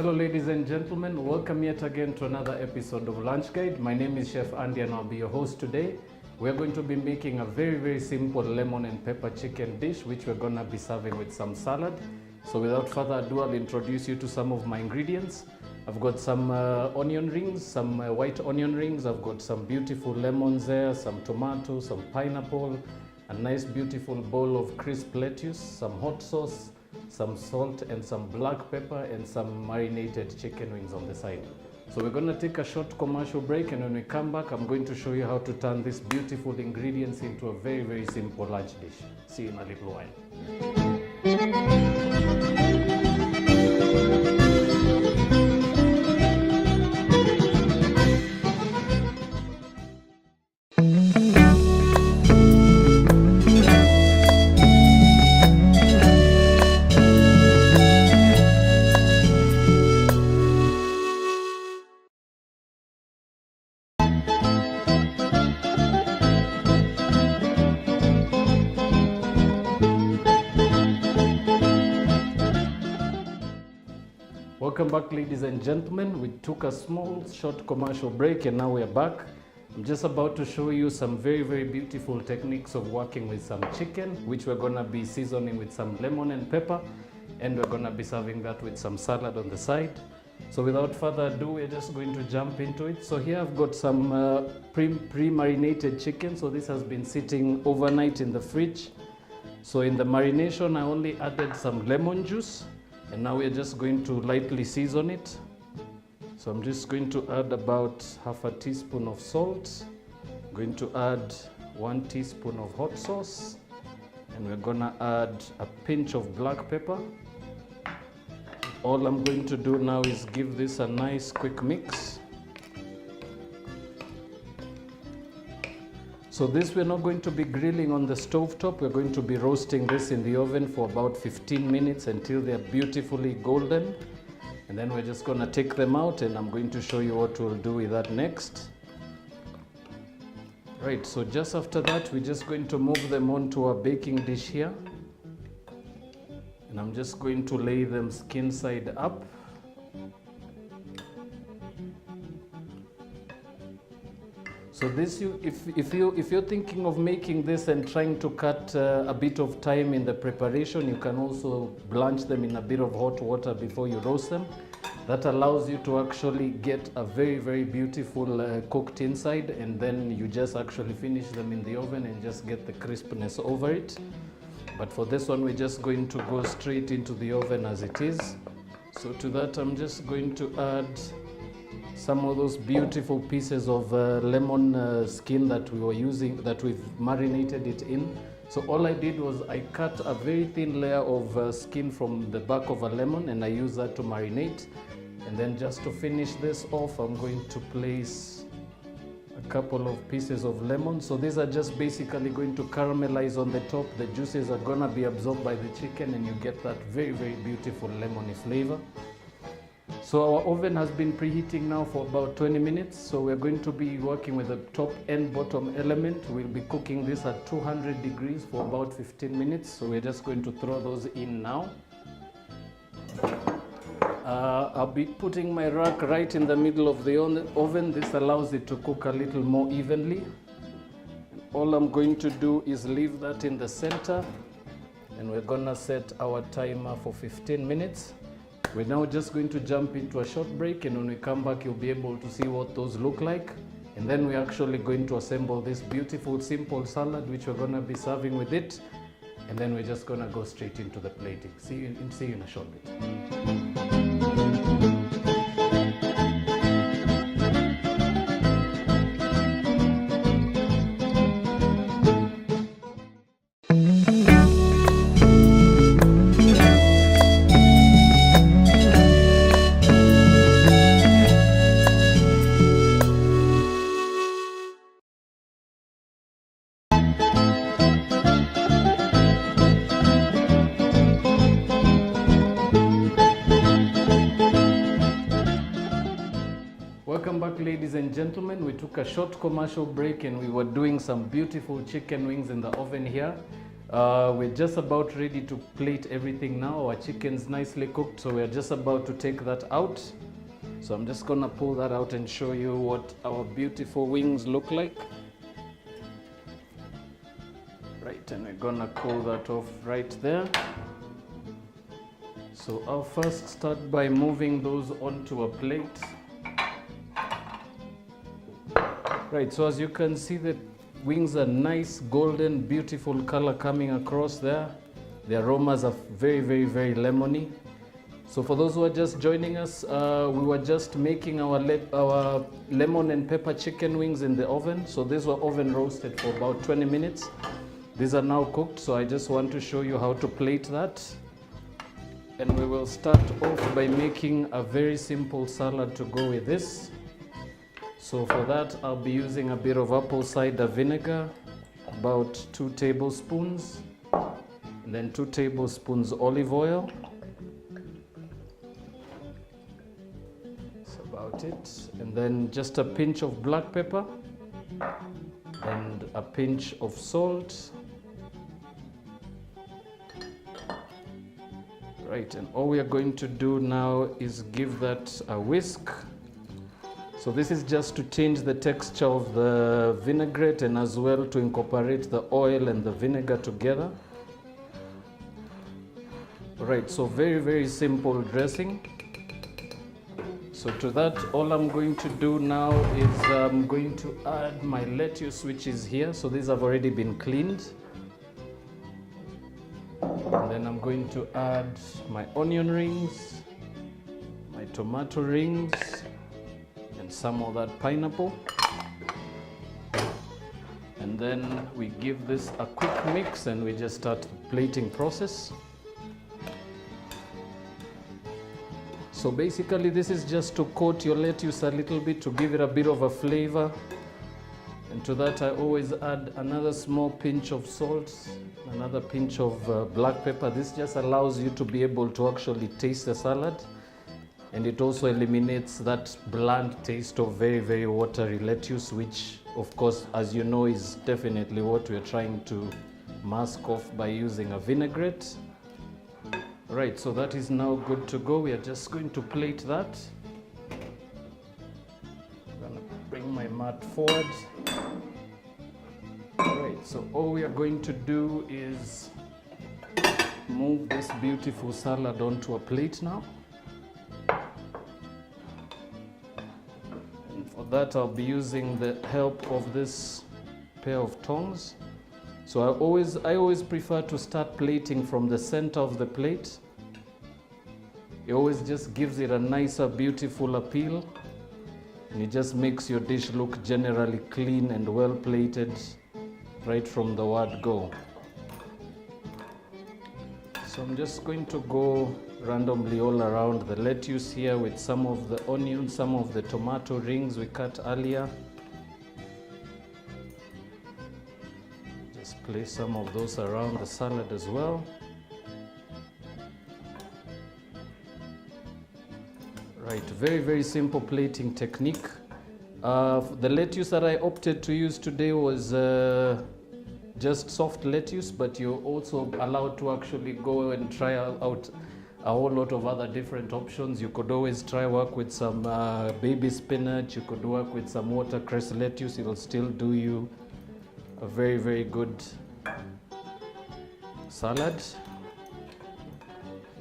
Hello ladies and gentlemen, welcome yet again to another episode of Lunch Guide. My name is Chef Andy and I'll be your host today. We're going to be making a very simple lemon and pepper chicken dish which we're going to be serving with some salad. So without further ado, I'll introduce you to some of my ingredients. I've got some onion rings, some white onion rings. I've got some beautiful lemons there, some tomatoes, some pineapple, a nice beautiful bowl of crisp lettuce, some hot sauce, some salt and some black pepper, and some marinated chicken wings on the side. So we're going to take a short commercial break, and when we come back I'm going to show you how to turn these beautiful ingredients into a very simple lunch dish. See you in a little while. Welcome back ladies and gentlemen. We took a small short commercial break and now we're back. I'm just about to show you some very beautiful techniques of working with some chicken, which we're going to be seasoning with some lemon and pepper, and we're going to be serving that with some salad on the side. So without further ado, we're just going to jump into it. So here I've got some pre-marinated chicken. So this has been sitting overnight in the fridge. So in the marination I only added some lemon juice, and now we're just going to lightly season it. So I'm just going to add about half a teaspoon of salt. I'm going to add 1 teaspoon of hot sauce, and we're gonna add a pinch of black pepper. All I'm going to do now is give this a nice quick mix. So this we're not going to be grilling on the stove top. We're going to be roasting this in the oven for about 15 minutes until they're beautifully golden. And then we're just going to take them out, and I'm going to show you what we'll do with that next. Right, so just after that, we're just going to move them onto a baking dish here. And I'm just going to lay them skin side up. So this, if you're thinking of making this and trying to cut a bit of time in the preparation, you can also blanch them in a bit of hot water before you roast them. That allows you to actually get a very beautiful cooked inside, and then you just actually finish them in the oven and just get the crispness over it. But for this one, we're just going to go straight into the oven as it is. So to that, I'm just going to add some of those beautiful pieces of lemon skin that we were using, that we've marinated it in. So all I did was I cut a very thin layer of skin from the back of a lemon, and I use that to marinate. And then just to finish this off, I'm going to place a couple of pieces of lemon. So these are just basically going to caramelize on the top. The juices are gonna be absorbed by the chicken, and you get that very beautiful lemony flavor. So our oven has been preheating now for about 20 minutes. So we're going to be working with the top and bottom element. We'll be cooking this at 200 degrees for about 15 minutes. So we're just going to throw those in now. I'll be putting my rack right in the middle of the oven. This allows it to cook a little more evenly. All I'm going to do is leave that in the center, and we're gonna set our timer for 15 minutes. We're now just going to jump into a short break, and when we come back you'll be able to see what those look like. And then we're actually going to assemble this beautiful simple salad which we're going to be serving with it. And then we're just going to go straight into the plating. See you in a short bit. Welcome back ladies and gentlemen. We took a short commercial break and we were doing some beautiful chicken wings in the oven here. We're just about ready to plate everything now. Our chicken's nicely cooked, so we're just about to take that out. So I'm just gonna pull that out and show you what our beautiful wings look like. Right, and we're gonna cool that off right there. So I'll first start by moving those onto a plate. Right, so as you can see, the wings are nice, golden, beautiful color coming across there. The aromas are very, very, very lemony. So for those who are just joining us, we were just making our lemon and pepper chicken wings in the oven. So these were oven roasted for about 20 minutes. These are now cooked, so I just want to show you how to plate that. And we will start off by making a very simple salad to go with this. So for that, I'll be using a bit of apple cider vinegar, about 2 tablespoons, and then 2 tablespoons olive oil. That's about it. And then just a pinch of black pepper and a pinch of salt. Right, and all we are going to do now is give that a whisk. So this is just to change the texture of the vinaigrette and as well to incorporate the oil and the vinegar together. Right, so very, very simple dressing. So to that, all I'm going to do now is I'm going to add my lettuce, which is here. So these have already been cleaned. And then I'm going to add my onion rings, my tomato rings, and some of that pineapple. And then we give this a quick mix and we just start the plating process. So basically this is just to coat your lettuce a little bit to give it a bit of a flavor. And to that I always add another small pinch of salt, another pinch of black pepper. This just allows you to be able to actually taste the salad. And it also eliminates that bland taste of very, very watery lettuce, which of course, as you know, is definitely what we're trying to mask off by using a vinaigrette. Right, so that is now good to go. We are just going to plate that. I'm gonna bring my mat forward. Alright, so all we are going to do is move this beautiful salad onto a plate now. And for that I'll be using the help of this pair of tongs. So I always prefer to start plating from the center of the plate. It always just gives it a nicer, beautiful appeal. And it just makes your dish look generally clean and well plated right from the word go. So I'm just going to go randomly all around the lettuce here with some of the onions, some of the tomato rings we cut earlier. Just place some of those around the salad as well. Right, very, very simple plating technique. The lettuce that I opted to use today was just soft lettuce, but you're also allowed to actually go and try out a whole lot of other different options. You could always try work with some baby spinach, you could work with some watercress lettuce. It'll still do you a very, very good salad.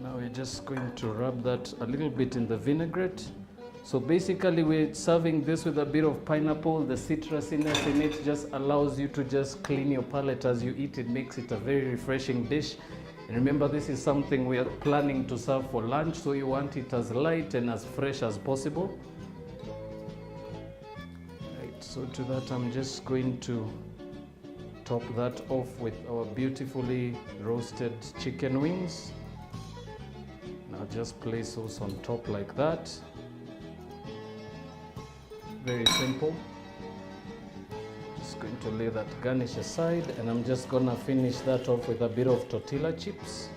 Now we're just going to rub that a little bit in the vinaigrette. So basically we're serving this with a bit of pineapple. The citrusiness in it just allows you to just clean your palate as you eat. It makes it a very refreshing dish. And remember, this is something we are planning to serve for lunch, so you want it as light and as fresh as possible. Right, so to that I'm just going to top that off with our beautifully roasted chicken wings. Now just place those on top like that. Very simple. Just going to lay that garnish aside, and I'm just gonna finish that off with a bit of tortilla chips.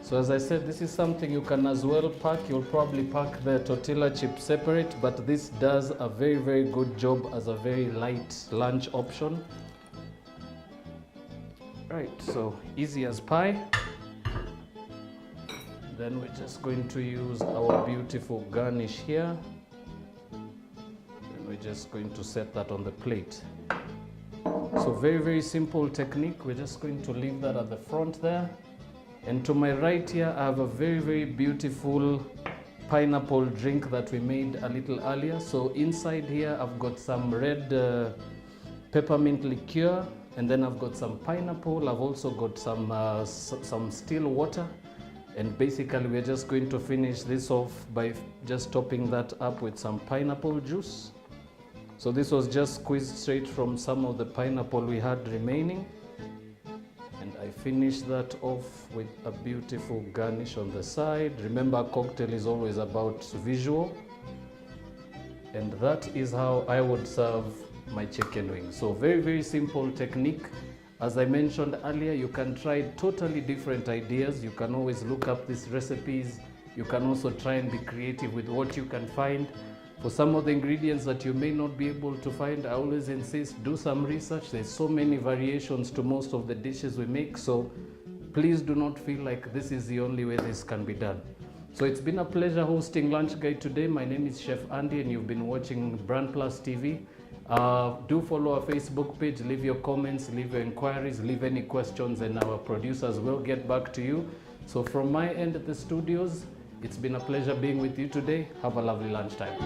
So as I said, this is something you can as well pack. You'll probably pack the tortilla chips separate, but this does a very, very good job as a very light lunch option. Right, so easy as pie. Then we're just going to use our beautiful garnish here. And we're just going to set that on the plate. So very, very simple technique. We're just going to leave that at the front there. And to my right here, I have a very, very beautiful pineapple drink that we made a little earlier. So inside here, I've got some red peppermint liqueur, and then I've got some pineapple. I've also got some still water. And basically, we're just going to finish this off by just topping that up with some pineapple juice. So this was just squeezed straight from some of the pineapple we had remaining. And I finished that off with a beautiful garnish on the side. Remember, a cocktail is always about visual. And that is how I would serve my chicken wings. So very, very simple technique. As I mentioned earlier, you can try totally different ideas. You can always look up these recipes. You can also try and be creative with what you can find. For some of the ingredients that you may not be able to find, I always insist, do some research. There's so many variations to most of the dishes we make, so please do not feel like this is the only way this can be done. So it's been a pleasure hosting Lunch Guide today. My name is Chef Andy and you've been watching BrandPlus TV. Do follow our Facebook page, leave your comments, leave your inquiries, leave any questions, and our producers will get back to you. So from my end at the studios, it's been a pleasure being with you today. Have a lovely lunchtime.